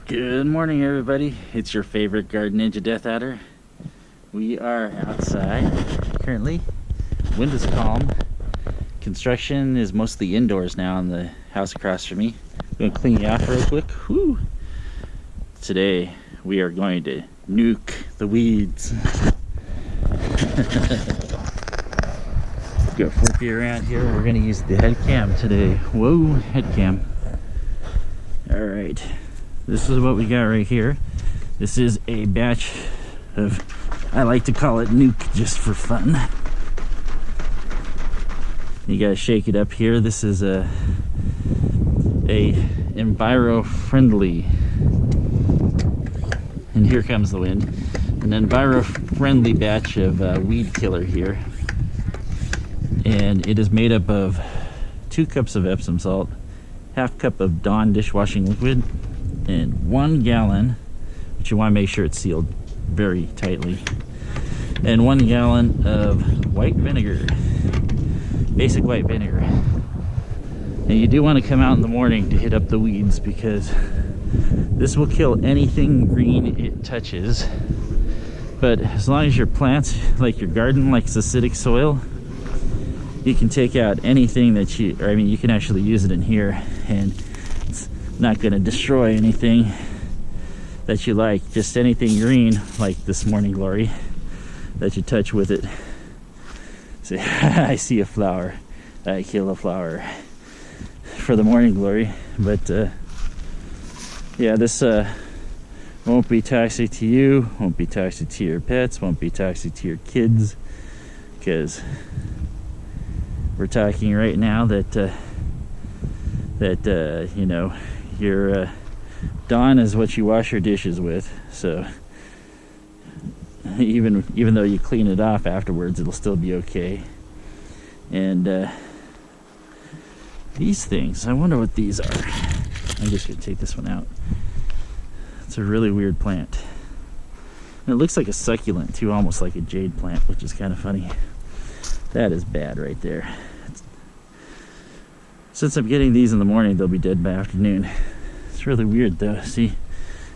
Good morning, everybody. It's your favorite garden ninja dethaddr. We are outside currently. Wind is calm. Construction is mostly indoors now in the house across from me. I'm going to clean you off real quick. Whew. Today we are going to nuke the weeds. Go flip you around here. We're going to use the head cam today. Whoa, head cam. All right. This is what we got right here. This is a batch of, I like to call it nuke just for fun. You gotta shake it up here. This is a enviro-friendly, and here comes the wind. An enviro-friendly batch of weed killer here. And it is made up of 2 cups of Epsom salt, half cup of Dawn dishwashing liquid, and 1 gallon, which you want to make sure it's sealed very tightly, and 1 gallon of white vinegar, basic white vinegar. And you do want to come out in the morning to hit up the weeds, because this will kill anything green it touches. But as long as your plants, like your garden, likes acidic soil, you can take out anything that you can actually use it in here, and it's not going to destroy anything that you like. Just anything green, like this morning glory, that you touch with it. See, I see a flower, I kill a flower for the morning glory. But yeah, this won't be toxic to you, won't be toxic to your pets, won't be toxic to your kids, because we're talking right now that you know, your Dawn is what you wash your dishes with. So even though you clean it off afterwards, it'll still be okay. And these things, I wonder what these are. I'm just gonna take this one out. It's a really weird plant. And it looks like a succulent too, almost like a jade plant, which is kind of funny. That is bad right there. Since I'm getting these in the morning, they'll be dead by afternoon. It's really weird though. See,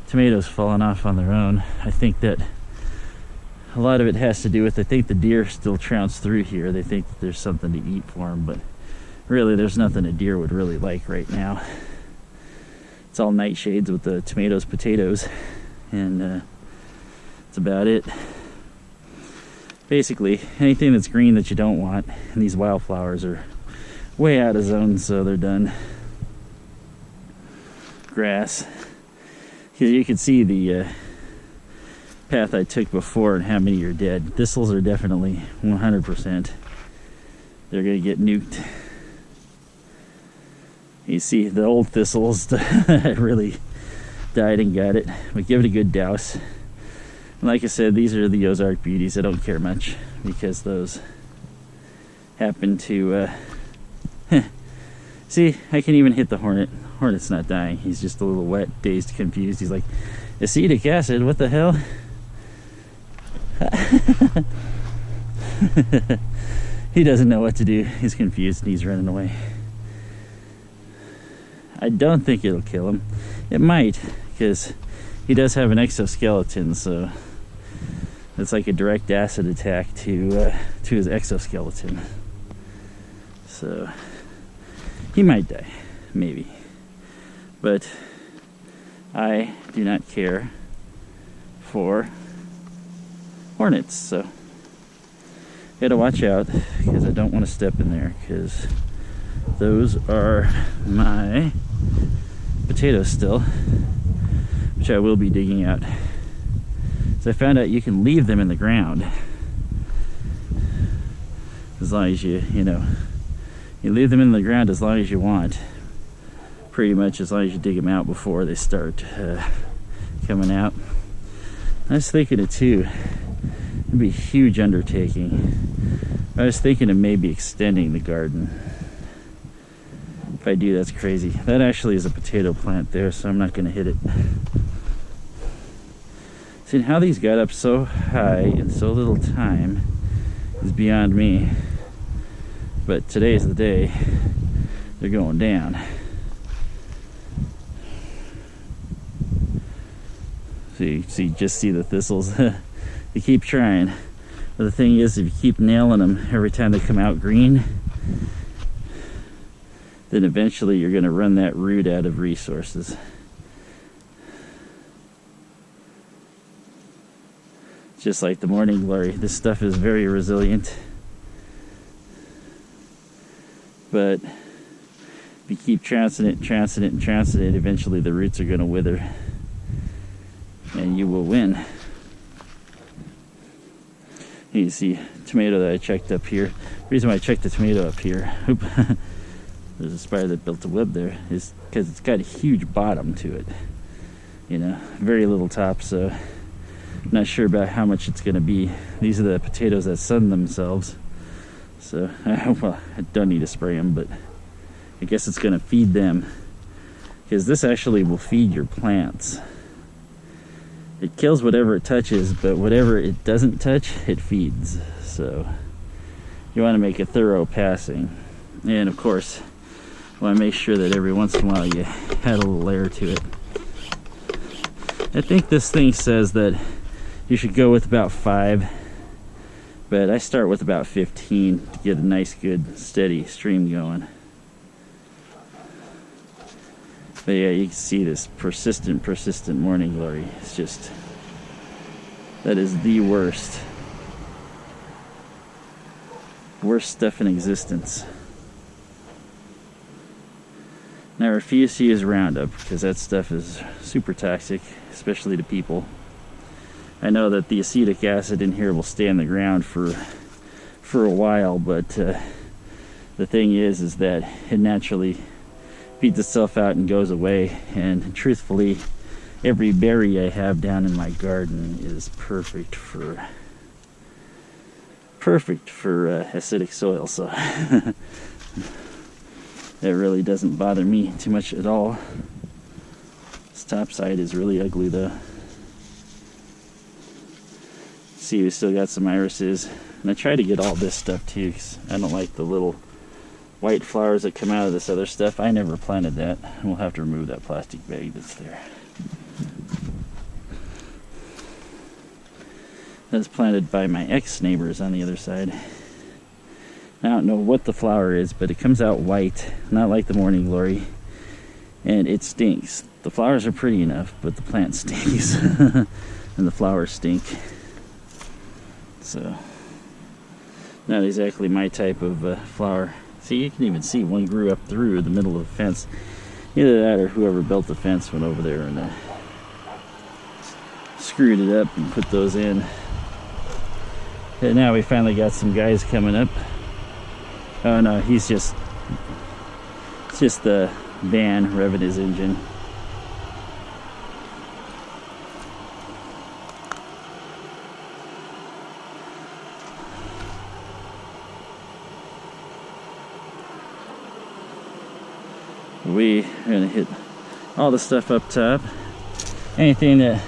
tomatoes falling off on their own. I think that a lot of it has to do with, I think the deer still trounce through here. They think that there's something to eat for them, but really there's nothing a deer would really like right now. It's all nightshades with the tomatoes, potatoes, and that's about it. Basically, anything that's green that you don't want, and these wildflowers are way out of zone, so they're done. Grass, because you can see the path I took before and how many are dead. Thistles are definitely 100%. They're gonna get nuked. You see the old thistles really died and got it, but give it a good douse. And like I said, these are the Ozark beauties. I don't care much, because those happen to see, I can even hit the hornet. Hornet's not dying. He's just a little wet, dazed, confused. He's like, acetic acid, what the hell? He doesn't know what to do. He's confused and he's running away. I don't think it'll kill him. It might, because he does have an exoskeleton, so it's like a direct acid attack to his exoskeleton. So he might die, maybe. But I do not care for hornets, so gotta watch out, because I don't want to step in there, because those are my potatoes still, which I will be digging out. So I found out you can leave them in the ground as long as you leave them in the ground as long as you want, pretty much as long as you dig them out before they start coming out. I was thinking it too, it'd be a huge undertaking. I was thinking of maybe extending the garden. If I do, that's crazy. That actually is a potato plant there, so I'm not going to hit it. See, how these got up so high in so little time is beyond me. But today's the day. They're going down. So you just see the thistles. You keep trying. But the thing is, if you keep nailing them every time they come out green, then eventually you're going to run that root out of resources. Just like the morning glory, this stuff is very resilient. But if you keep trouncing it, eventually the roots are going to wither. And you will win. You see tomato that I checked up here. The reason why I checked the tomato up here, there's a spider that built a web there, is because it's got a huge bottom to it. You know, very little top, so I'm not sure about how much it's going to be. These are the potatoes that sun themselves. So, well, I don't need to spray them, but I guess it's going to feed them. Because this actually will feed your plants. It kills whatever it touches, but whatever it doesn't touch, it feeds. So you want to make a thorough passing. And of course, you want to make sure that every once in a while you add a little layer to it. I think this thing says that you should go with about 5, but I start with about 15 to get a nice, good, steady stream going. But yeah, you can see this persistent morning glory. It's just, that is the worst stuff in existence. And I refuse to use Roundup because that stuff is super toxic, especially to people. I know that the acetic acid in here will stay in the ground for a while, but the thing is that it naturally feeds itself out and goes away. And truthfully, every berry I have down in my garden is perfect for acidic soil, so it really doesn't bother me too much at all. This top side is really ugly though. See, we still got some irises, and I try to get all this stuff too, because I don't like the little white flowers that come out of this other stuff. I never planted that, and we'll have to remove that plastic bag that's there. That's planted by my ex-neighbors on the other side. I don't know what the flower is, but it comes out white, not like the morning glory, and it stinks. The flowers are pretty enough, but the plant stinks, and the flowers stink. So, not exactly my type of flower. See, you can even see one grew up through the middle of the fence. Either that or whoever built the fence went over there and screwed it up and put those in. And now we finally got some guys coming up. Oh no, it's just the van revving his engine. We are going to hit all the stuff up top. Anything that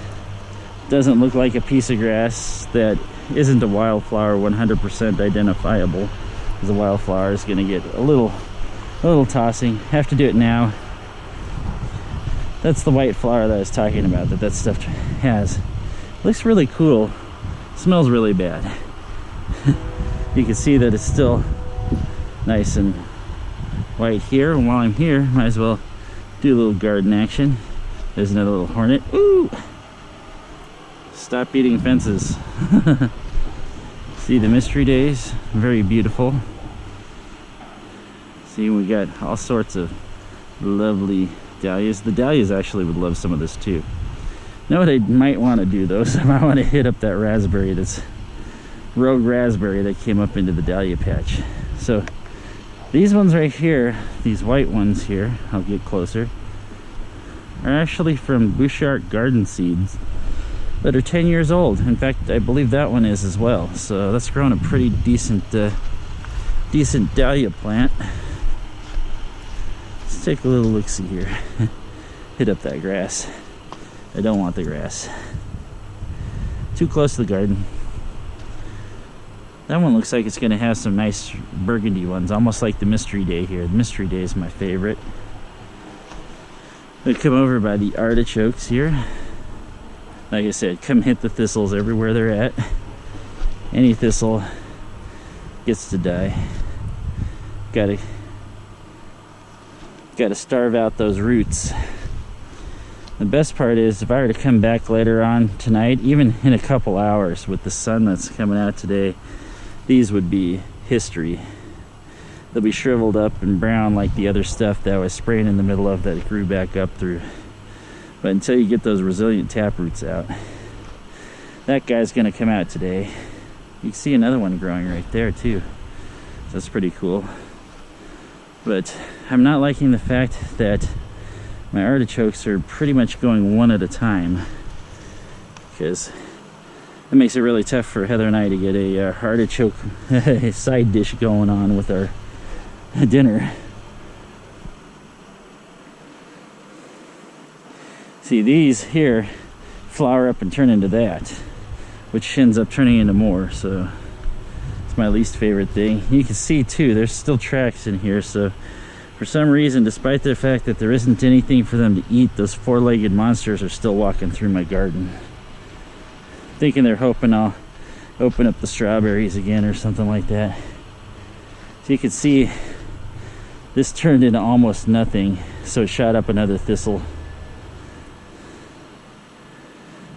doesn't look like a piece of grass that isn't a wildflower 100% identifiable, because the wildflower is going to get a little tossing. Have to do it now. That's the white flower that I was talking about, that stuff has. Looks really cool. Smells really bad. You can see that it's still nice and white here, and while I'm here, might as well do a little garden action. There's another little hornet. Ooh! Stop beating fences. See the mystery days, very beautiful. See, we got all sorts of lovely dahlias. The dahlias actually would love some of this too. You know what I might want to do though? So I want to hit up that raspberry, that's rogue raspberry that came up into the dahlia patch. So these ones right here, these white ones here, I'll get closer, are actually from Bouchard garden seeds that are 10 years old. In fact, I believe that one is as well. So that's grown a pretty decent dahlia plant. Let's take a little look-see here. Hit up that grass. I don't want the grass. Too close to the garden. That one looks like it's going to have some nice burgundy ones, almost like the Mystery Day here. The Mystery Day is my favorite. We come over by the artichokes here. Like I said, come hit the thistles everywhere they're at. Any thistle gets to die. Gotta starve out those roots. The best part is, if I were to come back later on tonight, even in a couple hours with the sun that's coming out today, these would be history. They'll be shriveled up and brown like the other stuff that I was spraying in the middle of that it grew back up through. But until you get those resilient taproots out, that guy's gonna come out today. You can see another one growing right there too. So that's pretty cool. But I'm not liking the fact that my artichokes are pretty much going one at a time, because it makes it really tough for Heather and I to get a artichoke side dish going on with our dinner. See, these here flower up and turn into that, which ends up turning into more, so it's my least favorite thing. You can see too, there's still tracks in here, so for some reason, despite the fact that there isn't anything for them to eat, those four-legged monsters are still walking through my garden. Thinking they're hoping I'll open up the strawberries again or something like that. So you can see this turned into almost nothing, so it shot up another thistle.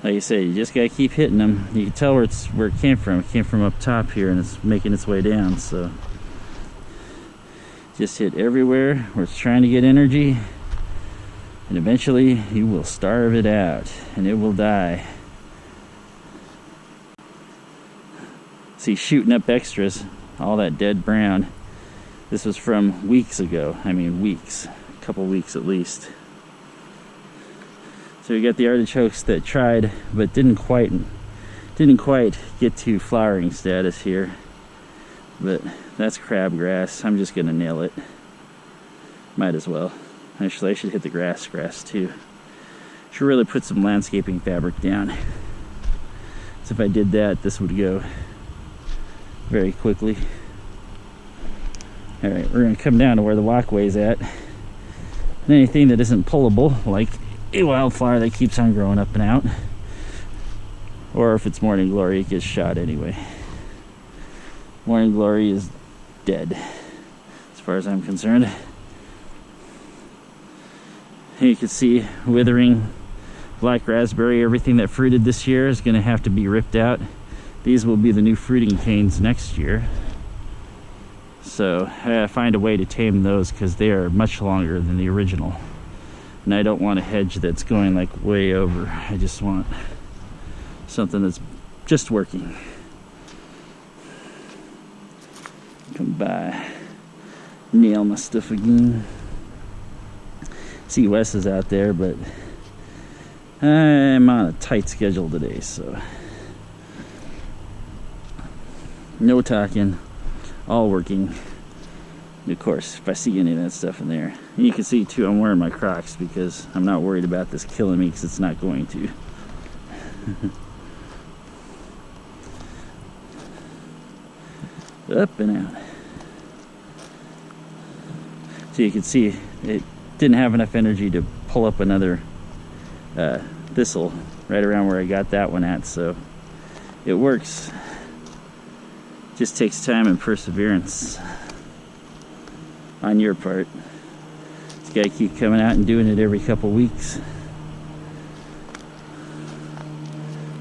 Like I say, you just gotta keep hitting them. You can tell where it came from. It came from up top here, and it's making its way down, so just hit everywhere where it's trying to get energy, and eventually you will starve it out and it will die. See, shooting up extras, all that dead brown. This was from weeks ago. I mean weeks, a couple weeks at least. So we got the artichokes that tried but didn't quite get to flowering status here. But that's crabgrass. I'm just gonna nail it. Might as well. Actually, I should hit the grass too. Should really put some landscaping fabric down. So if I did that, this would go very quickly. All right, we're gonna come down to where the walkway's at. And anything that isn't pullable, like a wildflower that keeps on growing up and out, or if it's morning glory, it gets shot anyway. Morning glory is dead, as far as I'm concerned. Here you can see withering black raspberry. Everything that fruited this year is going to have to be ripped out. These will be the new fruiting canes next year. So I gotta find a way to tame those, because they are much longer than the original. And I don't want a hedge that's going like way over. I just want something that's just working. Come by, nail my stuff again. See, Wes is out there, but I'm on a tight schedule today, so no talking, all working. And of course, if I see any of that stuff in there, and you can see too, I'm wearing my Crocs because I'm not worried about this killing me, because it's not going to. Up and out. So you can see it didn't have enough energy to pull up another thistle right around where I got that one at, so it works. Just takes time and perseverance on your part. Just gotta keep coming out and doing it every couple weeks.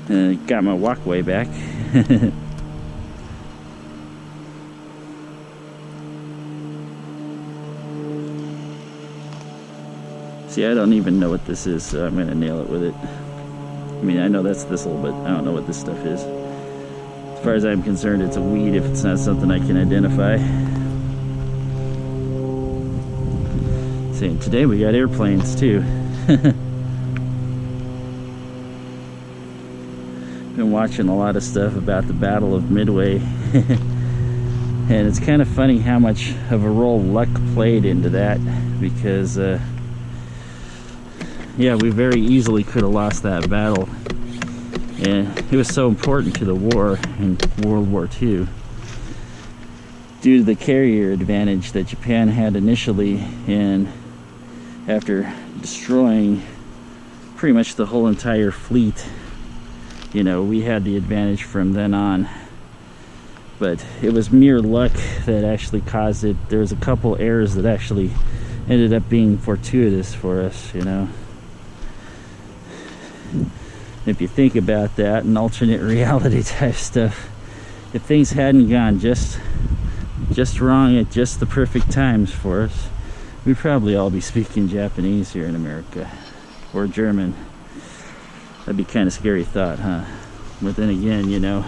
And I got my walkway back. See, I don't even know what this is, so I'm gonna nail it with it. I mean, I know that's thistle, but I don't know what this stuff is. As far as I'm concerned, it's a weed if it's not something I can identify. See, today we got airplanes too. Been watching a lot of stuff about the Battle of Midway. And it's kind of funny how much of a role luck played into that, because yeah, we very easily could have lost that battle, and it was so important to the war in World War II due to the carrier advantage that Japan had initially, and after destroying pretty much the whole entire fleet you know, we had the advantage from then on. But it was mere luck that actually caused it. There was a couple errors that actually ended up being fortuitous for us, you know. If you think about that, and alternate reality type stuff, if things hadn't gone just wrong at just the perfect times for us, we'd probably all be speaking Japanese here in America, or German. That'd be kind of scary thought, huh? But then again, you know,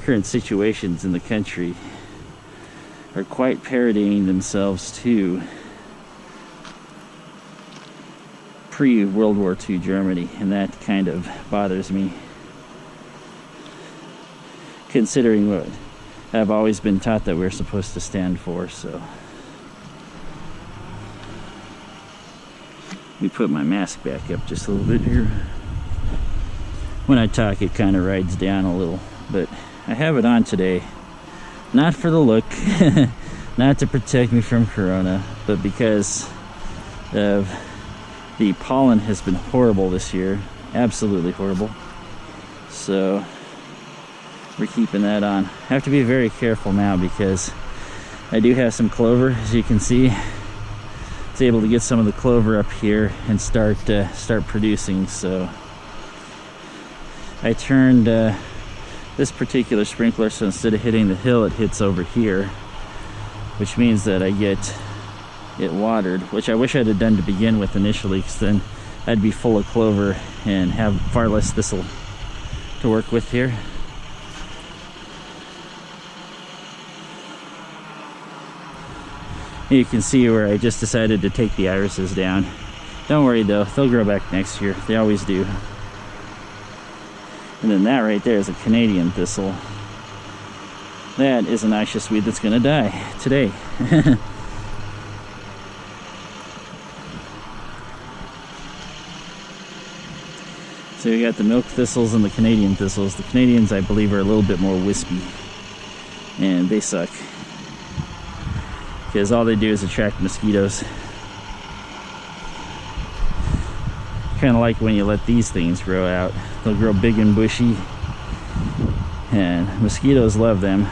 current situations in the country are quite parodying themselves to pre-World War II Germany, and that kind of bothers me, considering what I've always been taught that we're supposed to stand for. So let me put my mask back up just a little bit here. When I talk, it kind of rides down a little, but I have it on today, not for the look, not to protect me from corona, but because of the pollen has been horrible this year, absolutely horrible. So we're keeping that on. I have to be very careful now because I do have some clover, as you can see. It's able to get some of the clover up here and start producing. So I turned this particular sprinkler, so instead of hitting the hill, it hits over here, which means that I get it watered, which I wish I'd have done to begin with initially, because then I'd be full of clover and have far less thistle to work with here. You can see where I just decided to take the irises down. Don't worry though, they'll grow back next year. They always do. And then that right there is a Canadian thistle. That is an noxious weed that's gonna die today. So we got the milk thistles and the Canadian thistles. The Canadians, I believe, are a little bit more wispy, and they suck because all they do is attract mosquitoes. Kind of like when you let these things grow out. They'll grow big and bushy, and mosquitoes love them.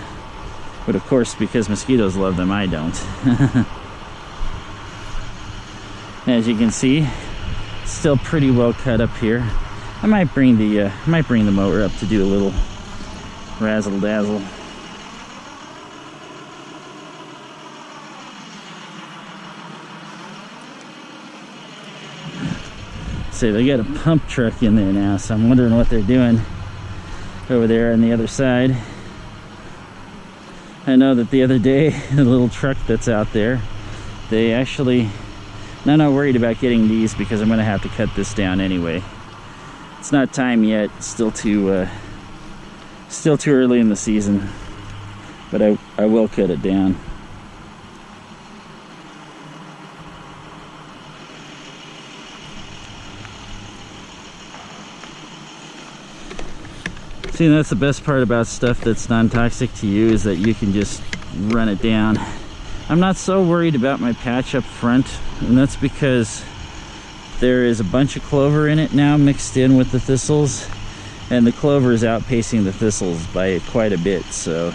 But of course, because mosquitoes love them, I don't. As you can see, still pretty well cut up here. I might bring the mower up to do a little razzle dazzle. So they got a pump truck in there now, so I'm wondering what they're doing over there on the other side. I know that the other day, the little truck that's out there, they actually, I'm not worried about getting these because I'm going to have to cut this down anyway. It's not time yet, still too early in the season, but I will cut it down. See, that's the best part about stuff that's non-toxic to you, is that you can just run it down. I'm not so worried about my patch up front, and that's because there is a bunch of clover in it now mixed in with the thistles, and the clover is outpacing the thistles by quite a bit, so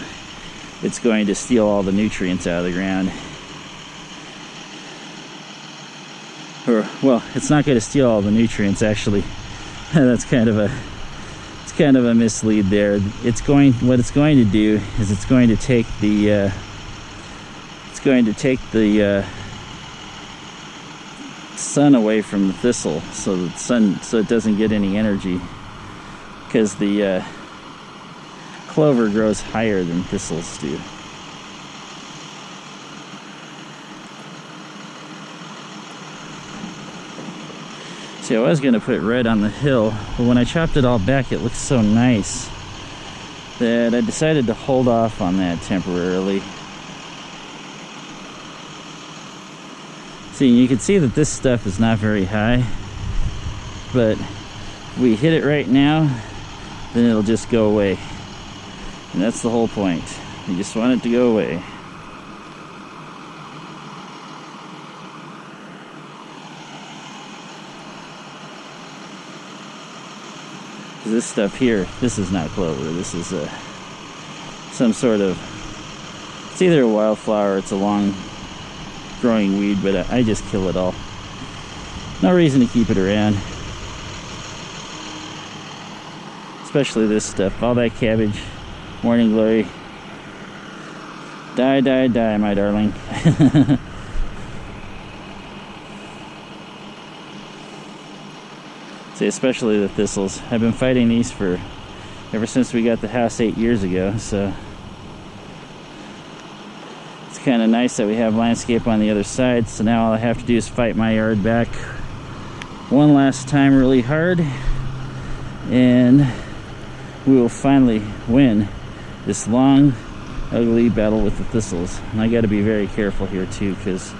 it's going to steal all the nutrients out of the ground. Or, well, it's not going to steal all the nutrients, actually. That's kind of a mislead there. What it's going to do is it's going to take the sun away from the thistle, so it doesn't get any energy, because the clover grows higher than thistles do. See, I was going to put red on the hill, but when I chopped it all back, it looks so nice that I decided to hold off on that temporarily. See, you can see that this stuff is not very high, but if we hit it right now, then it'll just go away. And that's the whole point. You just want it to go away. This stuff here, this is not clover. This is some sort of, it's either a wildflower or it's a long growing weed, but I just kill it all. No reason to keep it around. Especially this stuff, all that cabbage, morning glory. Die, die, die, my darling. See, especially the thistles. I've been fighting these for ever since we got the house 8 years ago, so it's kind of nice that we have landscape on the other side. So now all I have to do is fight my yard back one last time really hard, and we will finally win this long, ugly battle with the thistles. And I got to be very careful here too, because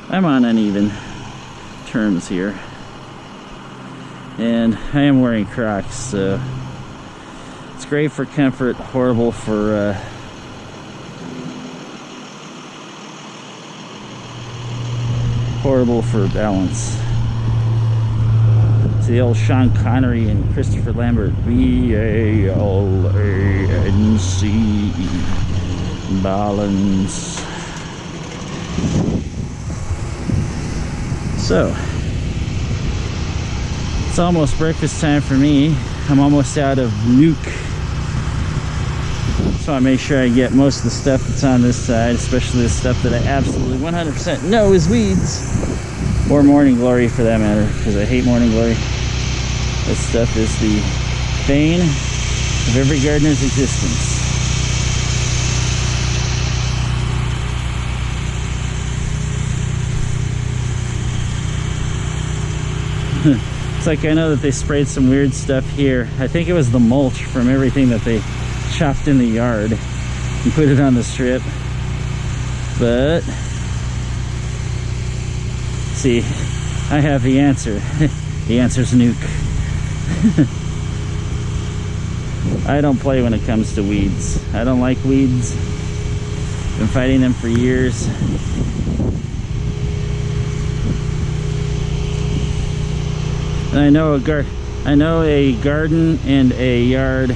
I'm on uneven terms here. And I am wearing Crocs, so it's great for comfort, horrible for balance. It's the old Sean Connery and Christopher Lambert, B-A-L-A-N-C-E, balance. So it's almost breakfast time for me. I'm almost out of NUKE, so I make sure I get most of the stuff that's on this side, especially the stuff that I absolutely 100% know is weeds, or morning glory for that matter, because I hate morning glory. That stuff is the bane of every gardener's existence. It's like, I know that they sprayed some weird stuff here. I think it was the mulch from everything that they chopped in the yard and put it on the strip. But see, I have the answer. The answer's NUKE. I don't play when it comes to weeds. I don't like weeds. Been fighting them for years. And I know a garden and a yard,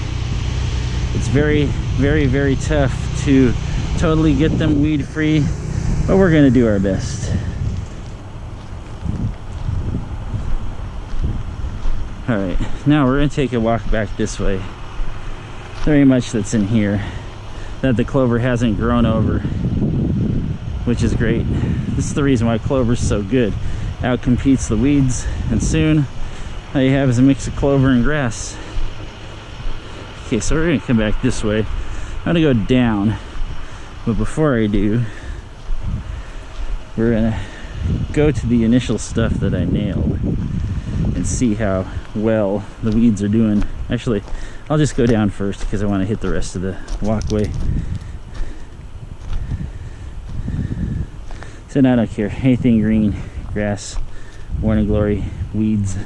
it's very, very, very tough to totally get them weed free, but we're gonna do our best. All right, now we're gonna take a walk back this way. Very much that's in here that the clover hasn't grown over, which is great. This is the reason why clover's so good. Outcompetes the weeds, and soon all you have is a mix of clover and grass. Okay, so we're gonna come back this way. I'm gonna go down, but before I do, we're gonna go to the initial stuff that I nailed and see how well the weeds are doing. Actually, I'll just go down first because I want to hit the rest of the walkway. So now I don't care. Anything green, grass, morning glory, weeds,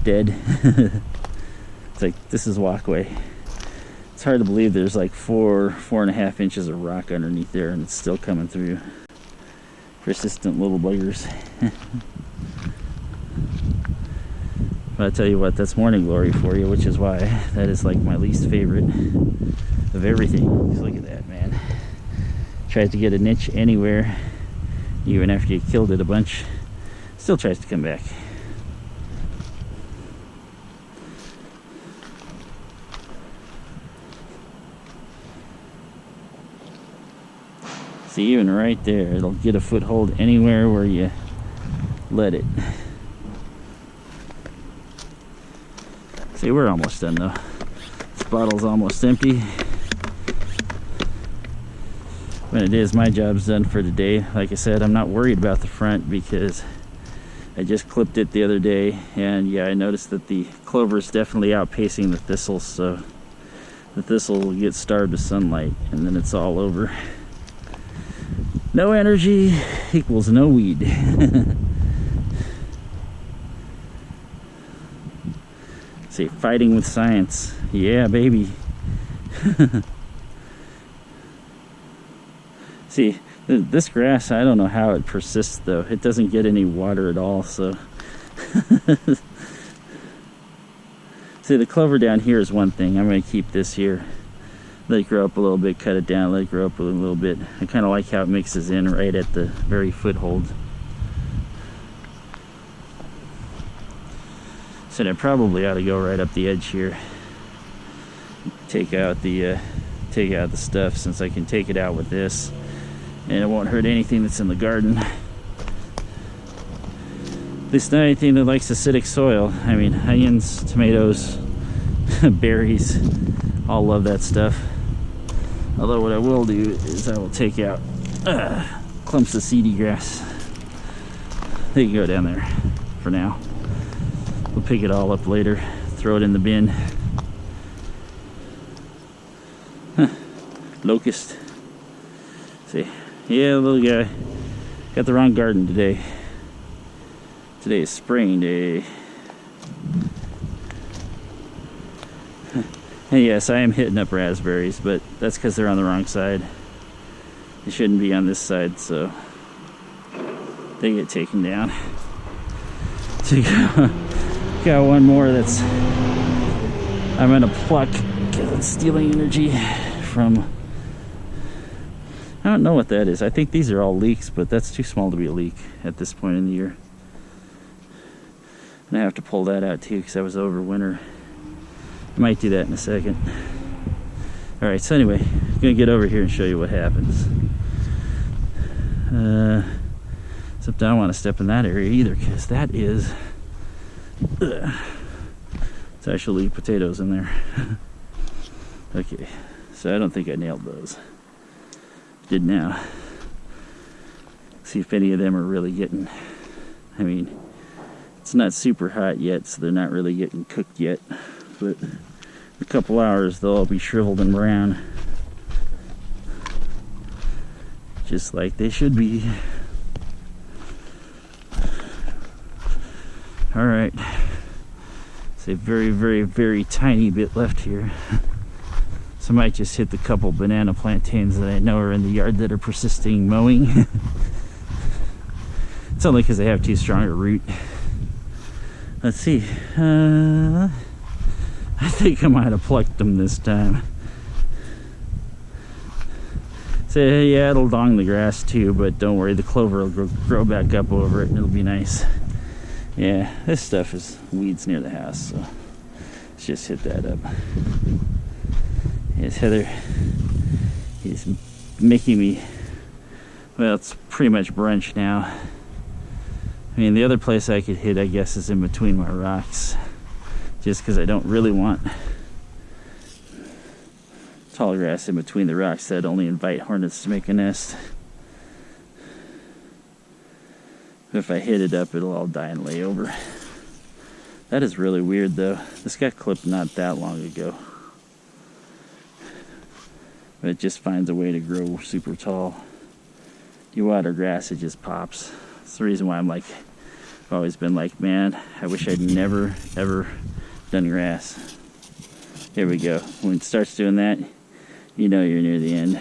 dead. It's like, this is walkway. It's hard to believe there's like 4.5 inches of rock underneath there and it's still coming through. Persistent little buggers. But I tell you what, that's morning glory for you, which is why that is like my least favorite of everything. Just look at that, man. Tries to get a niche anywhere, even after you killed it a bunch. Still tries to come back. See, even right there, it'll get a foothold anywhere where you let it. See, we're almost done though. This bottle's almost empty. When it is, my job's done for today. Like I said, I'm not worried about the front because I just clipped it the other day, and yeah, I noticed that the clover is definitely outpacing the thistles, so the thistle will get starved of sunlight and then it's all over. No energy equals no weed. See, fighting with science. Yeah, baby. See, this grass, I don't know how it persists though. It doesn't get any water at all, so. See, the clover down here is one thing. I'm going to keep this here. Let it grow up a little bit, cut it down, let it grow up a little bit. I kind of like how it mixes in right at the very foothold. So I probably ought to go right up the edge here. Take out the stuff, since I can take it out with this. And it won't hurt anything that's in the garden. At least not anything that likes acidic soil. I mean, onions, tomatoes, berries, all love that stuff. Although what I will do is I will take out clumps of seedy grass. They can go down there for now. We'll pick it all up later, throw it in the bin. Locust. See, yeah, little guy. Got the wrong garden today. Today is spraying day. And yes, I am hitting up raspberries, but that's because they're on the wrong side. They shouldn't be on this side, so they get taken down. So got one more that's I'm gonna pluck because it's stealing energy from. I don't know what that is. I think these are all leeks, but that's too small to be a leek at this point in the year. And I have to pull that out too because I was over winter. I might do that in a second. Alright, so anyway, I'm gonna get over here and show you what happens. Except I don't want to step in that area either, because that is it's actually potatoes in there. Okay, so I don't think I nailed those. Did now. See if any of them are really getting, I mean, it's not super hot yet, so they're not really getting cooked yet, but in a couple hours they'll all be shriveled and brown, just like they should be. All right, it's a very, very, very tiny bit left here. So I might just hit the couple banana plantains that I know are in the yard that are persisting mowing. It's only because they have too strong a root. Let's see. I think I might have plucked them this time. So yeah, it'll dong the grass too, but don't worry, the clover will grow back up over it and it'll be nice. Yeah, this stuff is weeds near the house, so let's just hit that up. Yes, Heather is making me, well, it's pretty much brunch now. I mean, the other place I could hit, I guess, is in between my rocks, just because I don't really want tall grass in between the rocks. That'd only invite hornets to make a nest. If I hit it up, it'll all die and lay over. That is really weird, though. This got clipped not that long ago. But it just finds a way to grow super tall. You water grass, it just pops. That's the reason why I'm like, I've always been like, man, I wish I'd never, ever done grass. Here we go. When it starts doing that, you know you're near the end.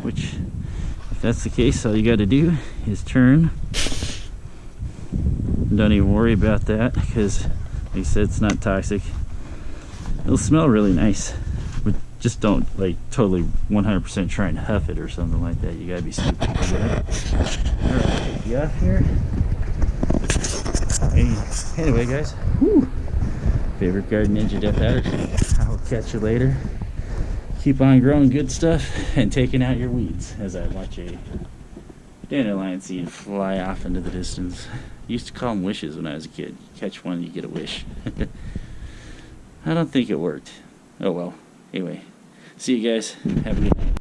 Which, if that's the case, all you got to do is turn. Don't even worry about that, because like I said, it's not toxic. It'll smell really nice, but just don't like totally 100% try and huff it or something like that. You gotta be stupid. Alright, take you off here. Hey, anyway, guys, whew. Favorite garden ninja dethaddr. I'll catch you later. Keep on growing good stuff and taking out your weeds as I watch a dandelion seed fly off into the distance. Used to call them wishes when I was a kid. You catch one, you get a wish. I don't think it worked. Oh well. Anyway, see you guys. Have a good night.